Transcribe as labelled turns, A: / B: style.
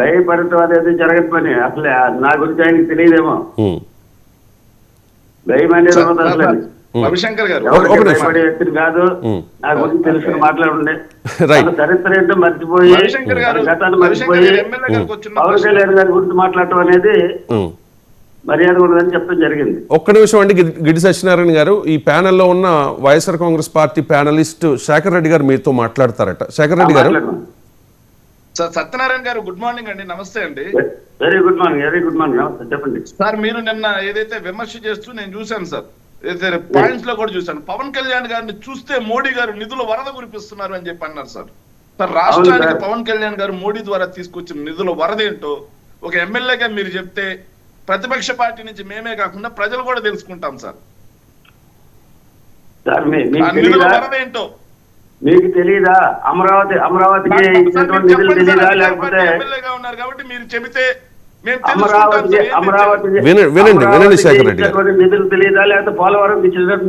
A: భయపడటం అనేది జరగదు పని. అసలు నా గురించి ఆయనకి తెలియదేమో. భయం అనేది అసలు
B: రవిశంకర్ గారు
A: భయపడే వ్యక్తిని కాదు. నా గురించి తెలుసుకుని మాట్లాడండి. చరిత్ర ఏంటో మర్చిపోయి గతాన్ని మర్చిపోయి పవన్ కళ్యాణ్ గారి గురించి మాట్లాడటం అనేది మర్యాద ఉండదని చెప్పడం జరిగింది.
C: ఒక్క నిమిషం అండి, గిడి సత్యనారాయణ గారు, ఈ ప్యానెల్లో ఉన్న వైఎస్ఆర్ కాంగ్రెస్ పార్టీ ప్యానలిస్ట్ శేఖర్ రెడ్డి గారు మీతో మాట్లాడతారట. శేఖర్ రెడ్డి గారు.
B: సార్ సత్యనారాయణ గారు గుడ్ మార్నింగ్ అండి. నమస్తే అండి.
A: Very good morning. Very good morning. నమస్తే, చెప్పండి
B: సార్. మీరు నిన్న ఏదైతే విమర్శ చేస్తూ నేను చూశాను సార్, ఏదైతే పాయింట్స్ లో కూడా చూశాను. పవన్ కళ్యాణ్ గారిని చూస్తే మోడీ గారు నిధుల వరద కురిపిస్తున్నారు అని చెప్పి అన్నారు సార్. సార్ రాష్ట్రానికి పవన్ కళ్యాణ్ గారు మోడీ ద్వారా తీసుకొచ్చిన నిధుల వరద ఏంటో ఒక ఎమ్మెల్యేగా మీరు చెప్తే ప్రతిపక్ష పార్టీ నుంచి మేమే కాకుండా ప్రజలు కూడా తెలుసుకుంటాం సార్. నిధుల వరద ఏంటో
A: మీకు తెలియదా? అమరావతికి ఇచ్చినటువంటి నిధులు తెలియదా? లేకపోతే
B: ఎమ్మెల్యేగా ఉన్నారు కాబట్టి మీరు చెబితే
A: అమరావతి
C: వినండి శేఖర్ రెడ్డి గారు.
A: నిధులు తెలియదా? లేకపోతే పోలవరం ఇచ్చిన